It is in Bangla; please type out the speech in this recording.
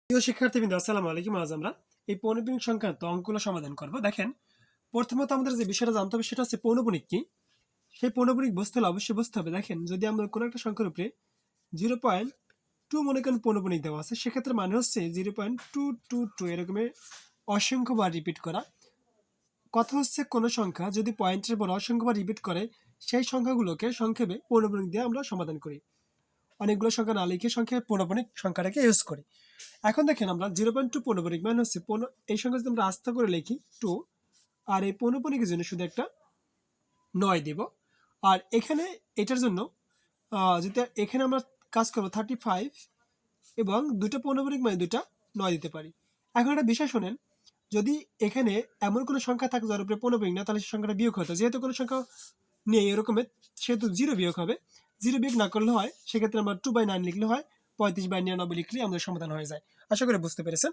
প্রিয় শিক্ষার্থীবৃন্দ, আসসালামু আলাইকুম। আজ আমরা এই পৌনঃপুনিক সংক্রান্ত অঙ্কগুলো সমাধান করব। দেখেন, প্রথমত আমাদের যে বিষয়টা জানতে হবে সেটা হচ্ছে পৌনঃপুনিক কি। সেই পৌনঃপুনিক বুঝতে হলে অবশ্যই বুঝতে হবে, দেখেন, যদি আমরা কোনো একটা সংখ্যার উপরে 0.2 মনে করেন পৌনঃপুনিক দেওয়া আছে, সেক্ষেত্রে মানে হচ্ছে 0.222 এরকমের অসংখ্যবার রিপিট করা। কথা হচ্ছে কোনো সংখ্যা যদি পয়েন্টের পর অসংখ্যবার রিপিট করে, সেই সংখ্যাগুলোকে সংক্ষেপে পৌনঃপুনিক দিয়ে আমরা সমাধান করি। অনেকগুলো সংখ্যা না লিখে সংখ্যায় পৌনঃপুনিক সংখ্যাটাকে ইউজ করি। এখন দেখেন, আমরা 0.2 পৌনঃপুনিক মানে হচ্ছে এই সংখ্যা যদি আমরা আস্থা করে লিখি 2, আর এই পৌনঃপুনিকের জন্য শুধু একটা 9 দিব। আর এখানে এটার জন্য যেটা এখানে আমরা কাজ করবো 35 এবং দুটো পৌনঃপুনিক মানে দুটা 9 দিতে পারি। এখন একটা বিষয় শোনেন, যদি এখানে এমন কোনো সংখ্যা থাকে যার উপরে পৌনঃপুনিক না, তাহলে সেই সংখ্যাটা বিয়োগ হতো। যেহেতু কোনো সংখ্যা নেই এরকমের, সেহেতু 0 বিয়োগ হবে। 0 বিয়োগ না করলে হয়, সেক্ষেত্রে আমরা 2/9 লিখলে হয়, 35/99 লিখলে আমাদের সমাধান হয়ে যায়। আশা করি বুঝতে পেরেছেন।